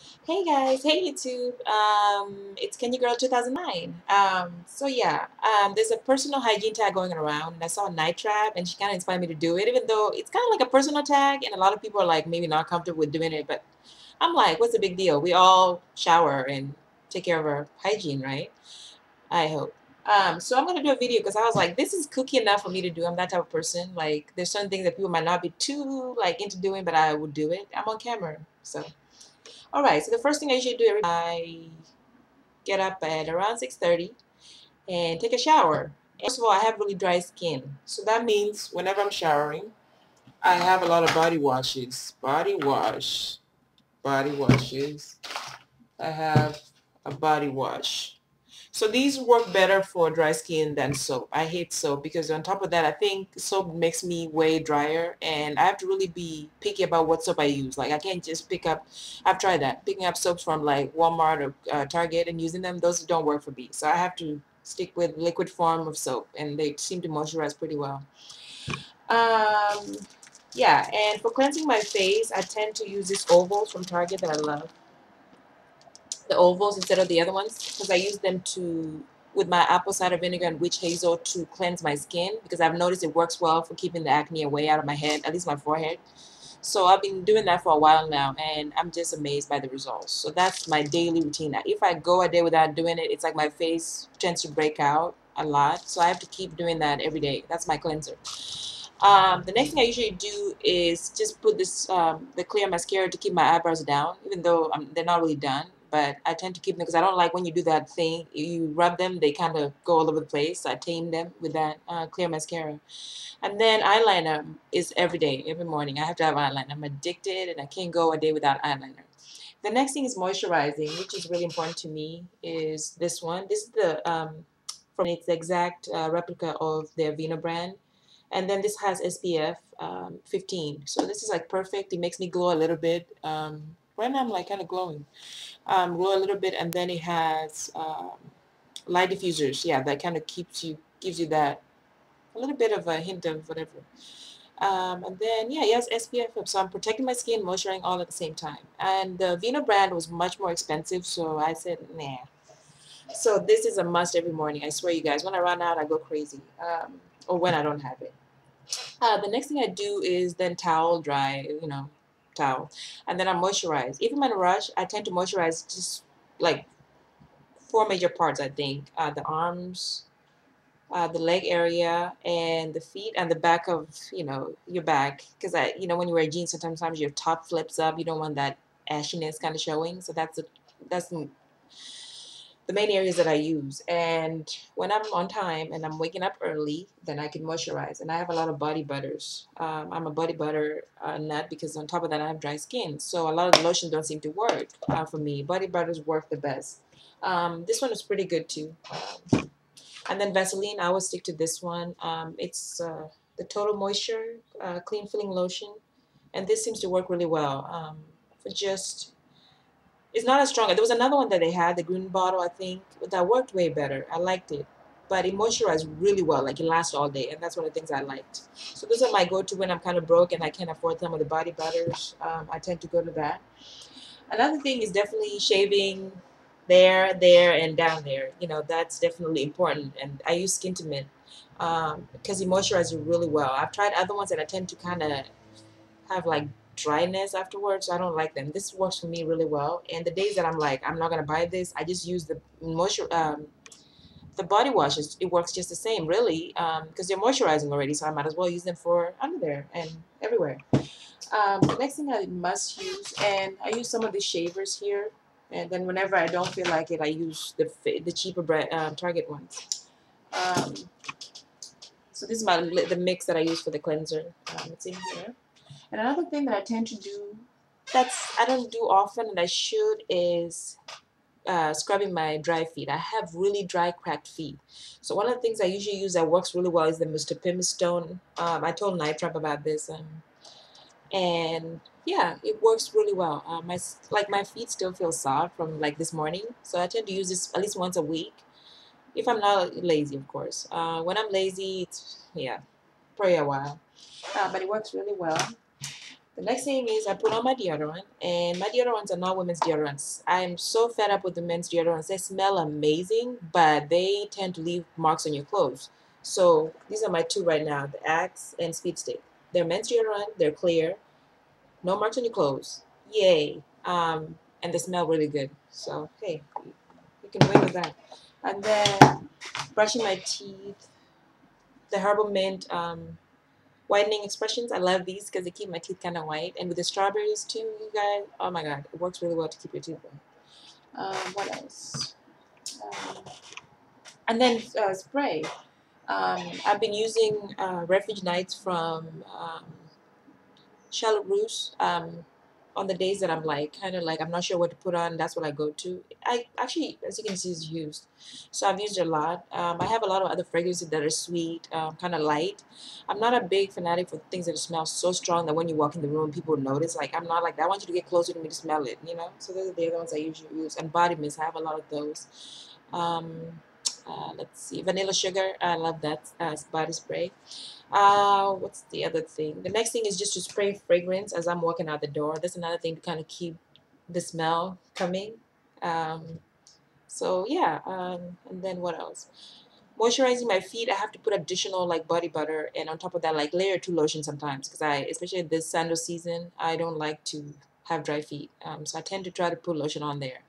Hey guys, hey YouTube. It's Kenya Girl 2009. So yeah, there's a personal hygiene tag going around, and I saw a night trap, and she kind of inspired me to do it, even though it's kind of like a personal tag, and a lot of people are like maybe not comfortable with doing it, but I'm like, what's the big deal? We all shower and take care of our hygiene, right? I hope. So I'm gonna do a video because I was like, this is cookie enough for me to do. I'm that type of person. Like, there's certain things that people might not be too like into doing, but I would do it. I'm on camera, so. All right, so the first thing I usually do every I get up at around 6:30 and take a shower. And first of all, I have really dry skin. So that means whenever I'm showering, I have a lot of body washes. Body washes. I have a body wash. So these work better for dry skin than soap. I hate soap because on top of that, I think soap makes me way drier, and I have to really be picky about what soap I use. Like I can't just pick up, I've tried that, picking up soaps from like Walmart or Target and using them. Those don't work for me. So I have to stick with liquid form of soap, and they seem to moisturize pretty well. Um, yeah, and for cleansing my face, I tend to use these ovals from Target that I love, the ovals instead of the other ones, because I use them to with my apple cider vinegar and witch hazel to cleanse my skin, because I've noticed it works well for keeping the acne away out of my head, at least my forehead. So I've been doing that for a while now, and I'm just amazed by the results. So that's my daily routine. If I go a day without doing it, it's like my face tends to break out a lot. So I have to keep doing that every day. That's my cleanser. The next thing I usually do is just put this the clear mascara to keep my eyebrows down, even though they're not really done. But I tend to keep them because I don't like when you do that thing. You rub them, they kind of go all over the place. So I tame them with that clear mascara. And then eyeliner is every day, every morning. I have to have eyeliner. I'm addicted, and I can't go a day without eyeliner. The next thing is moisturizing, which is really important to me, is this one. This is the from it's the exact replica of their Vino brand. And then this has SPF 15. So this is like perfect. It makes me glow a little bit. Right now I'm like kind of glowing. Glow a little bit, and then it has light diffusers. Yeah, that kind of gives you that a little bit of a hint of whatever. And then, yeah, yes, SPF. So I'm protecting my skin, moisturizing all at the same time. And the Vino brand was much more expensive, so I said, nah. So this is a must every morning. I swear, you guys. When I run out, I go crazy. Or when I don't have it. The next thing I do is then towel dry, towel. And then I moisturize. If I'm in a rush, I tend to moisturize just like four major parts, I think. The arms, the leg area, and the feet, and the back of your back, because when you wear jeans sometimes your top flips up. You don't want that ashiness kind of showing. So that's the main areas that I use. And when I'm on time and I'm waking up early, then I can moisturize. And I have a lot of body butters. I'm a body butter nut, because on top of that I have dry skin, so a lot of the lotions don't seem to work for me. Body butters work the best. This one is pretty good too. And then Vaseline, I always stick to this one. It's the Total Moisture Clean Filling Lotion. And this seems to work really well for just, it's not as strong. There was another one that they had, the green bottle, I think, that worked way better. I liked it. But it moisturized really well. Like, it lasts all day. And that's one of the things I liked. So those are my go-to when I'm kind of broke and I can't afford some of the body butters. I tend to go to that. Another thing is definitely shaving there, and down there. That's definitely important. And I use Skintimate because it moisturizes really well. I've tried other ones that I tend to kind of have like dryness afterwards, so I don't like them. This works for me really well. And the days that I'm like, I'm not gonna buy this, I just use the body washes. It works just the same, really, because they're moisturizing already. So I might as well use them for under there and everywhere. The next thing I must use, and I use some of the shavers here. And then whenever I don't feel like it, I use the cheaper Target ones. Um, so this is the mix that I use for the cleanser. It's in here. And another thing that I tend to do, that's I don't do often and I should, is scrubbing my dry feet. I have really dry, cracked feet. So one of the things I usually use that works really well is the Mr. Pumice Stone. I told Night Trap about this, and yeah, it works really well. My feet still feel soft from like this morning, so I tend to use this at least once a week. If I'm not lazy, of course. When I'm lazy, it's, yeah, probably a while. But it works really well. The next thing is I put on my deodorant, and my deodorants are not women's deodorants. I'm so fed up with the men's deodorants. They smell amazing, but they tend to leave marks on your clothes. So these are my two right now, the Axe and Speed Stick. They're men's deodorant, they're clear, no marks on your clothes. Yay. And they smell really good. So hey, you can win with that. And then brushing my teeth, the herbal mint whitening expressions. I love these because they keep my teeth kind of white. And with the strawberries too, you guys, oh my god, it works really well to keep your teeth white. What else? Um, and then spray. I've been using Refuge Nights from Charlotte Russe. On the days that I'm like kind of like I'm not sure what to put on, that's what I go to. I actually, as you can see, is used, so I've used it a lot. I have a lot of other fragrances that are sweet, kind of light. I'm not a big fanatic for things that smell so strong that when you walk in the room people notice. Like I'm not like that. I want you to get closer to me to smell it, you know. So those are the other ones I usually use. And body mist, I have a lot of those. um, let's see, vanilla sugar, I love that body spray. What's the other thing? The next thing is just to spray fragrance as I'm walking out the door. That's another thing to kind of keep the smell coming. Um, so yeah, and then what else? Moisturizing my feet, I have to put additional like body butter, and on top of that, like layer two lotion sometimes because especially this sandal season, I don't like to have dry feet. So I tend to try to put lotion on there.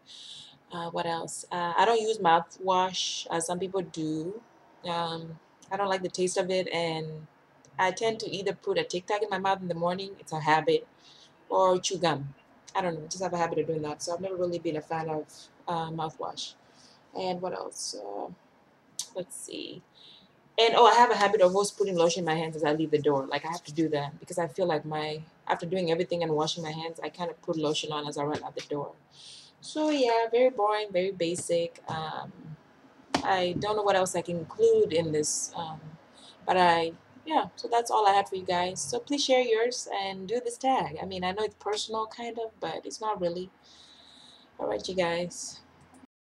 What else? I don't use mouthwash as some people do. Um, I don't like the taste of it, and I tend to either put a Tic Tac in my mouth in the morning, it's a habit, or chew gum. I don't know, just have a habit of doing that. So I've never really been a fan of mouthwash. And what else? Let's see. And oh, I have a habit of always putting lotion in my hands as I leave the door. Like I have to do that because I feel like after doing everything and washing my hands, I kind of put lotion on as I run out the door. So yeah, very boring, very basic. I don't know what else I can include in this, but yeah. So that's all I have for you guys. So please share yours and do this tag. I mean, I know it's personal, kind of, but it's not really. All right, you guys.